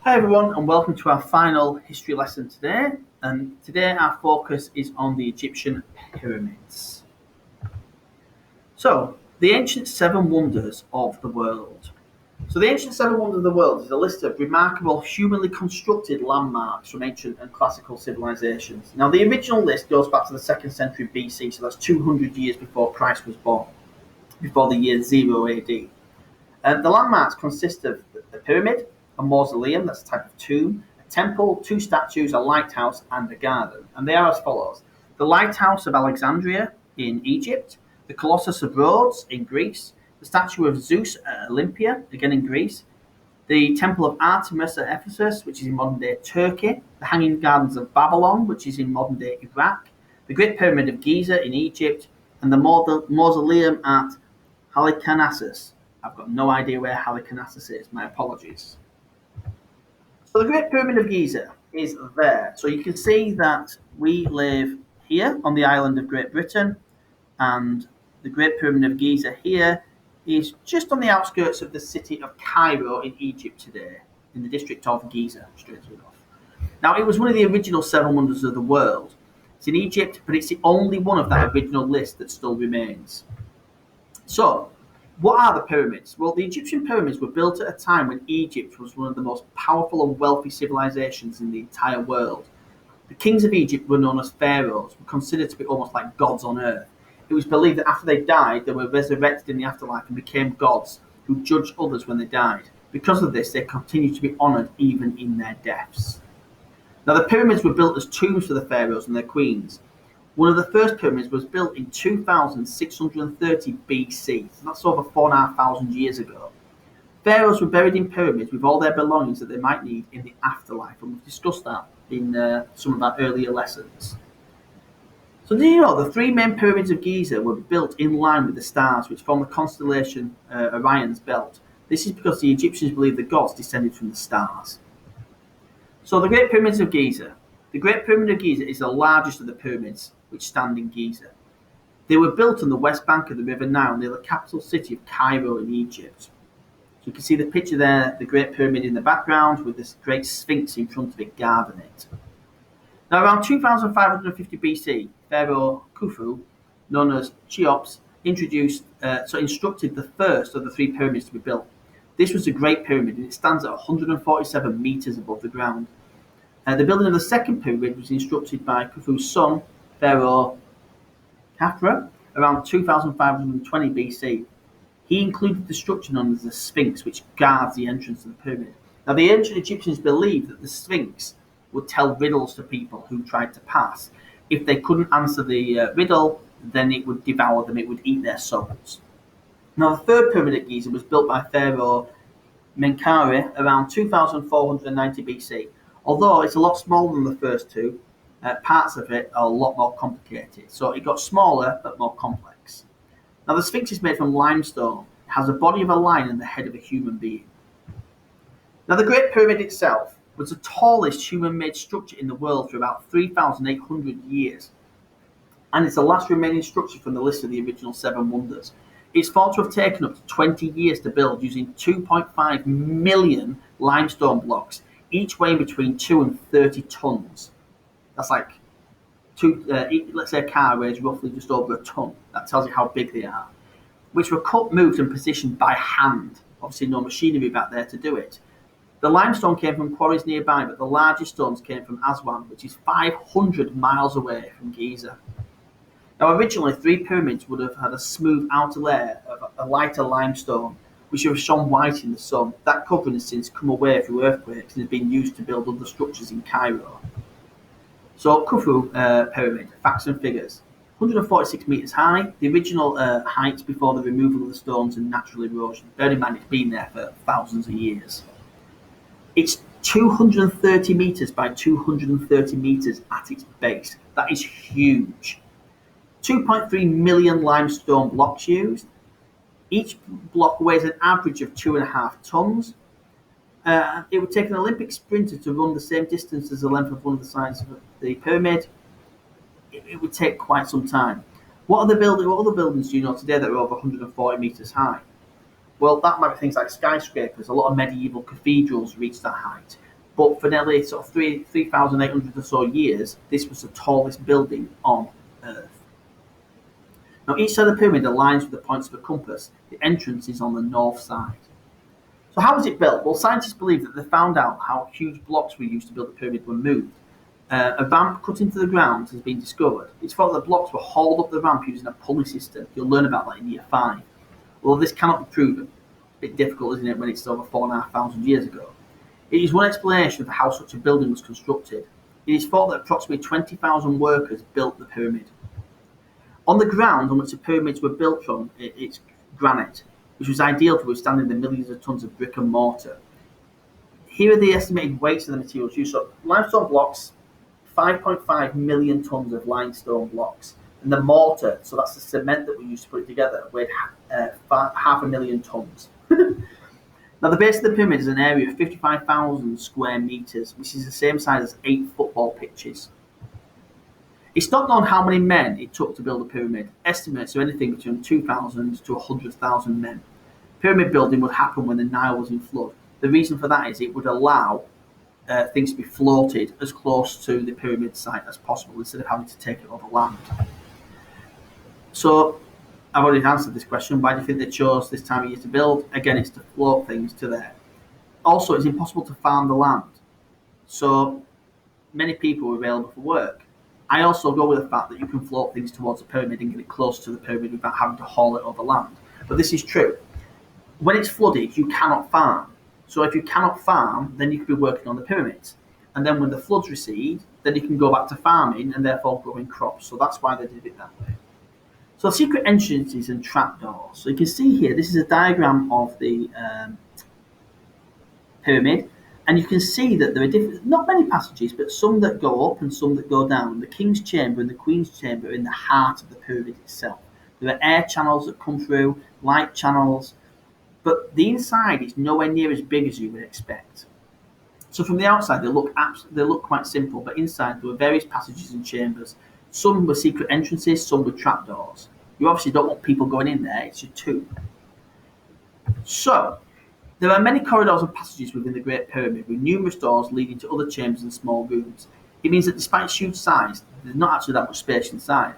Hi everyone, and welcome to our final history lesson today. And today our focus is on the Egyptian pyramids. So, the ancient seven wonders of the world. So, the ancient seven wonders of the world is a list of remarkable humanly constructed landmarks from ancient and classical civilizations. Now, the original list goes back to the 2nd century BC, so that's 200 years before Christ was born, before the year 0 AD. The landmarks consist of the pyramid, a mausoleum, that's a type of tomb, a temple, two statues, a lighthouse, and a garden. And they are as follows: the Lighthouse of Alexandria in Egypt, the Colossus of Rhodes in Greece, the statue of Zeus at Olympia, again in Greece, the Temple of Artemis at Ephesus, which is in modern day Turkey, the Hanging Gardens of Babylon, which is in modern day Iraq, the Great Pyramid of Giza in Egypt, and the mausoleum at Halicarnassus. I've got no idea where Halicarnassus is, my apologies. So the Great Pyramid of Giza is there. So you can see that we live here on the island of Great Britain, and the Great Pyramid of Giza here is just on the outskirts of the city of Cairo in Egypt today, in the district of Giza, strangely enough. Now, it was one of the original seven wonders of the world. It's in Egypt, but it's the only one of that original list that still remains. So, what are the pyramids? Well, the Egyptian pyramids were built at a time when Egypt was one of the most powerful and wealthy civilizations in the entire world. The kings of Egypt were known as pharaohs, were considered to be almost like gods on earth. It was believed that after they died, they were resurrected in the afterlife and became gods who judged others when they died. Because of this, they continued to be honoured even in their deaths. Now, the pyramids were built as tombs for the pharaohs and their queens. One of the first pyramids was built in 2630 BC, so that's over 4,500 years ago. Pharaohs were buried in pyramids with all their belongings that they might need in the afterlife, and we've discussed that in some of our earlier lessons. So did you know the three main pyramids of Giza were built in line with the stars which form the constellation Orion's belt? This is because the Egyptians believed the gods descended from the stars. So the Great Pyramids of Giza. The Great Pyramid of Giza is the largest of the pyramids which stand in Giza. They were built on the west bank of the River Nile near the capital city of Cairo in Egypt. So you can see the picture there, the Great Pyramid in the background with this great sphinx in front of it guarding it. Now around 2550 BC, Pharaoh Khufu, known as Cheops, instructed the first of the three pyramids to be built. This was the Great Pyramid, and it stands at 147 meters above the ground. The building of the second pyramid was instructed by Khufu's son, Pharaoh Khafra, around 2520 BC. He included the structure known as the Sphinx, which guards the entrance to the pyramid. Now, the ancient Egyptians believed that the Sphinx would tell riddles to people who tried to pass. If they couldn't answer the riddle, then it would devour them, it would eat their souls. Now, the third pyramid at Giza was built by Pharaoh Menkaure around 2490 BC. Although it's a lot smaller than the first two, parts of it are a lot more complicated. So it got smaller but more complex. Now the Sphinx is made from limestone. It has the body of a lion and the head of a human being. Now the Great Pyramid itself was the tallest human-made structure in the world for about 3,800 years. And it's the last remaining structure from the list of the original seven wonders. It's thought to have taken up to 20 years to build using 2.5 million limestone blocks, each weighing between 2 and 30 tons. That's like let's say a car weighs roughly just over a ton. That tells you how big they are. Which were cut, moved, and positioned by hand. Obviously, no machinery back there to do it. The limestone came from quarries nearby, but the largest stones came from Aswan, which is 500 miles away from Giza. Now, originally, three pyramids would have had a smooth outer layer of a lighter limestone, which have shone white in the sun. That covering has since come away through earthquakes and has been used to build other structures in Cairo. So Khufu pyramid, facts and figures. 146 metres high, the original height before the removal of the stones and natural erosion. Bear in mind it's been there for thousands of years. It's 230 metres by 230 metres at its base. That is huge. 2.3 million limestone blocks used. Each block weighs an average of 2.5 tons. It would take an Olympic sprinter to run the same distance as the length of one of the sides of the pyramid. It would take quite some time. What other buildings do you know today that are over 140 metres high? Well, that might be things like skyscrapers. A lot of medieval cathedrals reach that height. But for nearly sort of 3,800 or so years, this was the tallest building on Earth. Now, each side of the pyramid aligns with the points of a compass. The entrance is on the north side. So how was it built? Well, scientists believe that they found out how huge blocks were used to build the pyramid were moved. A ramp cut into the ground has been discovered. It's thought that the blocks were hauled up the ramp using a pulley system. You'll learn about that in year 5. Although this cannot be proven. A bit difficult, isn't it, when it's over 4,500 years ago. It is one explanation of how such a building was constructed. It is thought that approximately 20,000 workers built the pyramid. On the ground on which the pyramids were built from, it's granite, which was ideal for withstanding the millions of tons of brick and mortar. Here are the estimated weights of the materials used. So limestone blocks, 5.5 million tons of limestone blocks. And the mortar, so that's the cement that we used to put it together, weighed 500,000 tons. Now, the base of the pyramid is an area of 55,000 square meters, which is the same size as 8 football pitches. It's not known how many men it took to build a pyramid. Estimates are anything between 2,000 to 100,000 men. Pyramid building would happen when the Nile was in flood. The reason for that is it would allow things to be floated as close to the pyramid site as possible instead of having to take it over land. So, I've already answered this question. Why do you think they chose this time of year to build? Again, it's to float things to there. Also, it's impossible to farm the land. So, many people are available for work. I also go with the fact that you can float things towards the pyramid and get it close to the pyramid without having to haul it over land. But this is true. When it's flooded, you cannot farm. So if you cannot farm, then you could be working on the pyramids. And then when the floods recede, then you can go back to farming and therefore growing crops. So that's why they did it that way. So secret entrances and trapdoors. So you can see here, this is a diagram of the pyramid. And you can see that there are different, not many passages, but some that go up and some that go down. The king's chamber and the queen's chamber are in the heart of the pyramid itself. There are air channels that come through, light channels, but the inside is nowhere near as big as you would expect. So from the outside, they look quite simple, but inside there were various passages and chambers. Some were secret entrances, some were trapdoors. You obviously don't want people going in there, it's your tomb. So, there are many corridors and passages within the Great Pyramid, with numerous doors leading to other chambers and small rooms. It means that despite its huge size, there's not actually that much space inside.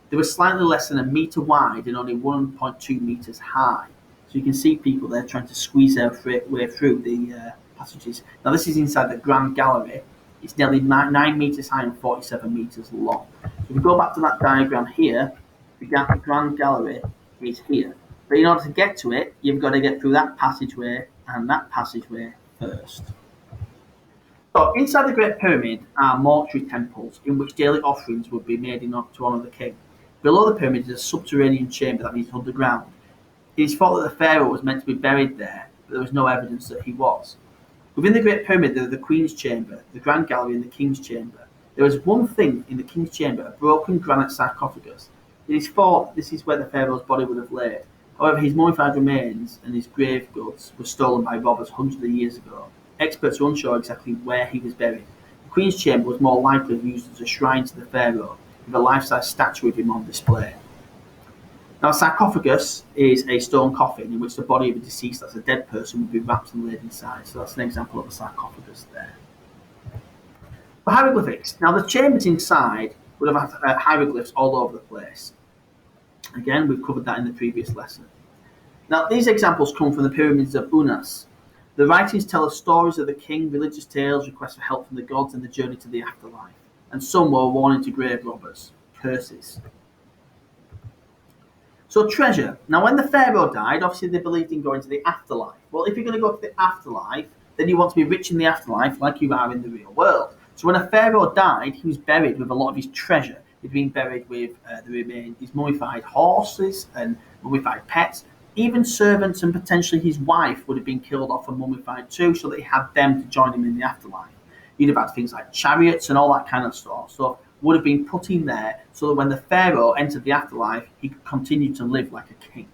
They were slightly less than a metre wide and only 1.2 metres high. So you can see people there trying to squeeze their way through the passages. Now this is inside the Grand Gallery. It's nearly 9 metres high and 47 metres long. So if we go back to that diagram here, the Grand Gallery is here. But in order to get to it, you've got to get through that passageway and that passageway first. So inside the Great Pyramid are mortuary temples in which daily offerings would be made in order to honour the king. Below the pyramid is a subterranean chamber, that means underground. It is thought that the pharaoh was meant to be buried there, but there was no evidence that he was. Within the Great Pyramid there are the Queen's Chamber, the Grand Gallery and the King's Chamber. There is one thing in the King's Chamber, a broken granite sarcophagus. It is thought this is where the pharaoh's body would have laid. However, his mummified remains and his grave goods were stolen by robbers hundreds of years ago. Experts are unsure exactly where he was buried. The Queen's Chamber was more likely used as a shrine to the pharaoh, with a life-size statue of him on display. Now, a sarcophagus is a stone coffin in which the body of a deceased, that's a dead person, would be wrapped and laid inside. So that's an example of a sarcophagus there. For hieroglyphics. Now, the chambers inside would have had hieroglyphs all over the place. Again, we've covered that in the previous lesson. Now, these examples come from the pyramids of Unas. The writings tell us stories of the king, religious tales, requests for help from the gods, and the journey to the afterlife. And some were a warning to grave robbers, curses. So treasure. Now, when the pharaoh died, obviously they believed in going to the afterlife. Well, if you're going to go to the afterlife, then you want to be rich in the afterlife like you are in the real world. So when a pharaoh died, he was buried with a lot of his treasure. He'd been buried with his mummified horses and mummified pets. Even servants and potentially his wife would have been killed off and mummified too, so that he had them to join him in the afterlife. You'd have had things like chariots and all that kind of stuff. So would have been put in there so that when the pharaoh entered the afterlife, he could continue to live like a king.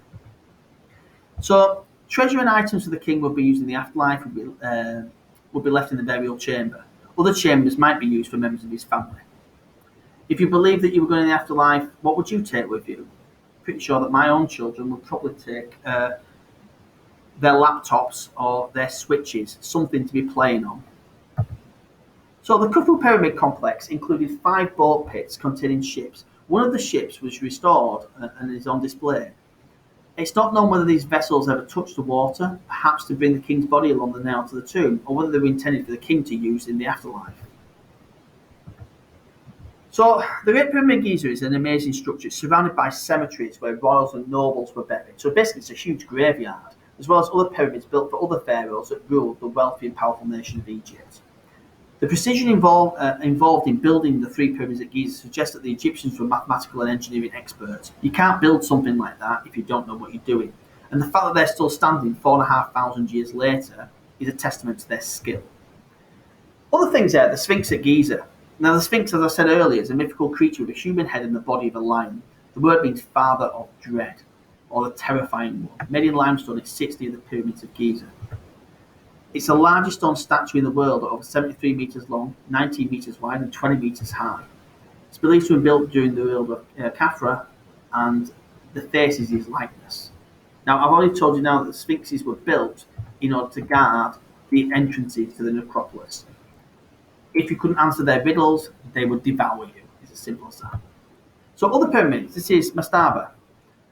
So treasure and items for the king would be used in the afterlife, would be left in the burial chamber. Other chambers might be used for members of his family. If you believe that you were going in the afterlife, what would you take with you? Pretty sure that my own children would probably take their laptops or their switches, something to be playing on. So the Khufu Pyramid complex included 5 boat pits containing ships. One of the ships was restored and is on display. It's not known whether these vessels ever touched the water, perhaps to bring the king's body along the Nile to the tomb, or whether they were intended for the king to use in the afterlife. So the Great Pyramid of Giza is an amazing structure. It's surrounded by cemeteries where royals and nobles were buried. So basically it's a huge graveyard, as well as other pyramids built for other pharaohs that ruled the wealthy and powerful nation of Egypt. The precision involved in building the 3 pyramids at Giza suggests that the Egyptians were mathematical and engineering experts. You can't build something like that if you don't know what you're doing. And the fact that they're still standing 4,500 years later is a testament to their skill. Other things there, the Sphinx at Giza. Now the Sphinx, as I said earlier, is a mythical creature with a human head and the body of a lion. The word means father of dread, or the terrifying one. Made in limestone, it sits near the pyramids of Giza. It's the largest stone statue in the world, at over 73 metres long, 19 metres wide, and 20 metres high. It's believed to have been built during the rule of Khafra, and the face is his likeness. Now, I've already told you now that the Sphinxes were built in order to guard the entrances to the necropolis. If you couldn't answer their riddles, they would devour you. It's as simple as that. So other pyramids, this is Mastaba.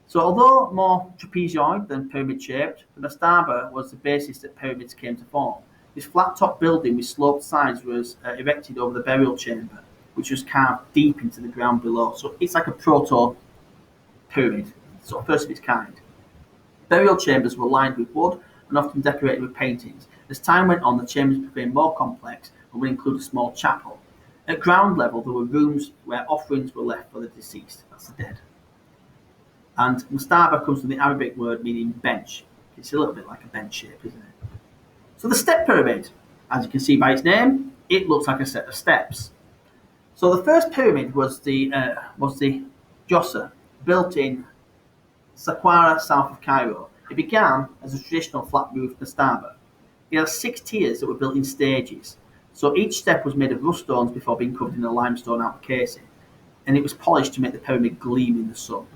So although more trapezoid than pyramid-shaped, the mastaba was the basis that pyramids came to form. This flat-top building with sloped sides was erected over the burial chamber, which was carved deep into the ground below. So it's like a proto-pyramid, so first of its kind. Burial chambers were lined with wood and often decorated with paintings. As time went on, the chambers became more complex and would include a small chapel. At ground level, there were rooms where offerings were left for the deceased, that's the dead. And mastaba comes from the Arabic word meaning bench. It's a little bit like a bench shape, isn't it? So the step pyramid, as you can see by its name, it looks like a set of steps. So the first pyramid was the Djoser, built in Saqqara, south of Cairo. It began as a traditional flat-roofed mastaba. It had 6 tiers that were built in stages. So each step was made of rough stones before being covered in a limestone outer casing, and it was polished to make the pyramid gleam in the sun.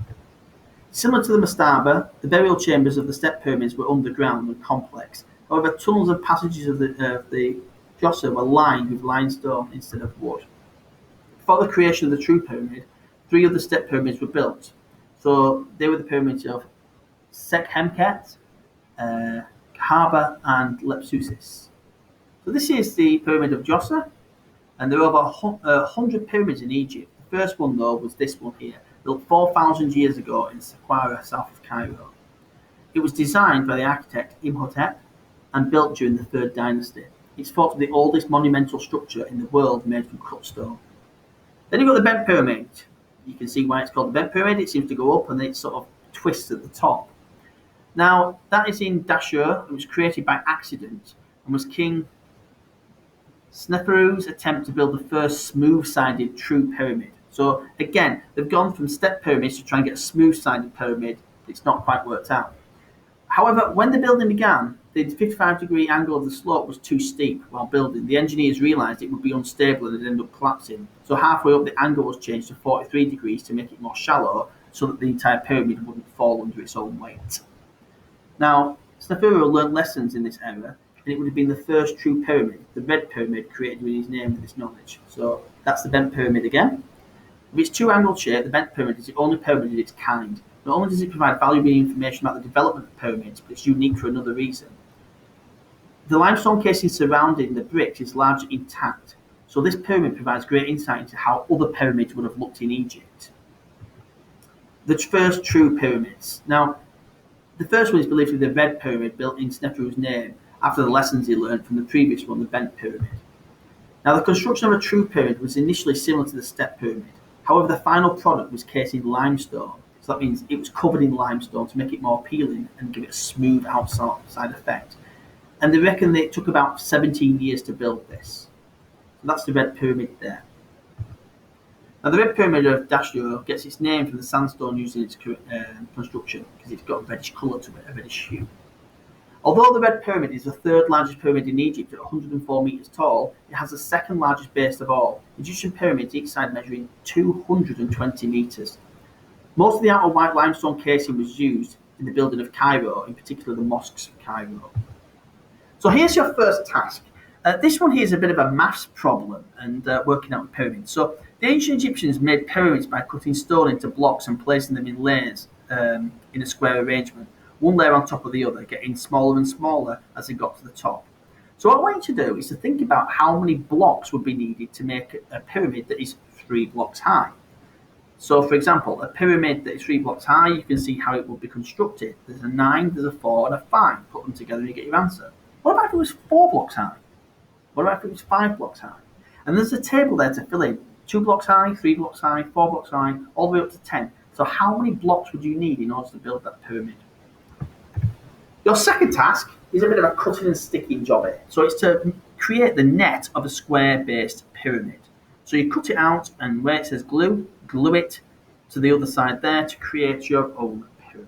Similar to the mastaba, the burial chambers of the step pyramids were underground and complex. However, tunnels and passages of the Djoser were lined with limestone instead of wood. Before the creation of the true pyramid, 3 other step pyramids were built. So they were the pyramids of Sekhemkhet, Kahaba, and Lepsusis. So this is the pyramid of Djoser, and there are over 100 pyramids in Egypt. The first one, though, was this one here, built 4,000 years ago in Saqqara, south of Cairo. It was designed by the architect Imhotep and built during the 3rd dynasty. It's thought to be the oldest monumental structure in the world made from cut stone. Then you've got the bent pyramid. You can see why it's called the bent pyramid. It seems to go up and then it sort of twists at the top. Now, that is in Dashur. It was created by accident and was King Sneferu's attempt to build the first smooth-sided true pyramid. So again, they've gone from step pyramids to try and get a smooth-sided pyramid. It's not quite worked out. However, when the building began, the 55-degree angle of the slope was too steep while building. The engineers realised it would be unstable and it'd end up collapsing. So halfway up, the angle was changed to 43 degrees to make it more shallow so that the entire pyramid wouldn't fall under its own weight. Now, Sneferu learned lessons in this era, and it would have been the first true pyramid, the Red Pyramid, created with his name and his knowledge. So that's the bent pyramid again. With its two-angled shape, the bent pyramid is the only pyramid of its kind. Not only does it provide valuable information about the development of pyramids, but it's unique for another reason. The limestone casing surrounding the bricks is largely intact, so this pyramid provides great insight into how other pyramids would have looked in Egypt. The first true pyramids. Now, the first one is believed to be the Red Pyramid, built in Sneferu's name after the lessons he learned from the previous one, the Bent Pyramid. Now, the construction of a true pyramid was initially similar to the Step Pyramid. However, the final product was cased in limestone, so that means it was covered in limestone to make it more appealing and give it a smooth outside effect. And they reckon that it took about 17 years to build this. So that's the Red Pyramid there. Now, the Red Pyramid of Dashur gets its name from the sandstone used in its construction, because it's got a reddish colour to it, a reddish hue. Although the Red Pyramid is the 3rd largest pyramid in Egypt at 104 metres tall, it has the 2nd largest base of all. Egyptian pyramids, each side measuring 220 metres. Most of the outer white limestone casing was used in the building of Cairo, in particular the mosques of Cairo. So here's your first task. This one here is a bit of a maths problem and working out the pyramids. So the ancient Egyptians made pyramids by cutting stone into blocks and placing them in layers in a square arrangement, one layer on top of the other, getting smaller and smaller as they got to the top. So what I want you to do is to think about how many blocks would be needed to make a pyramid that is 3 blocks high. So, for example, a pyramid that is 3 blocks high, you can see how it would be constructed. There's a 9, there's a 4, and a 5. Put them together and you get your answer. What about if it was 4 blocks high? What about if it was 5 blocks high? And there's a table there to fill in. 2 blocks high, 3 blocks high, 4 blocks high, all the way up to 10. So how many blocks would you need in order to build that pyramid? Your second task is a bit of a cutting and sticking job here. So it's to create the net of a square-based pyramid. So you cut it out, and where it says glue, glue it to the other side there to create your own pyramid.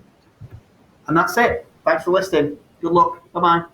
And that's it. Thanks for listening. Good luck. Bye-bye.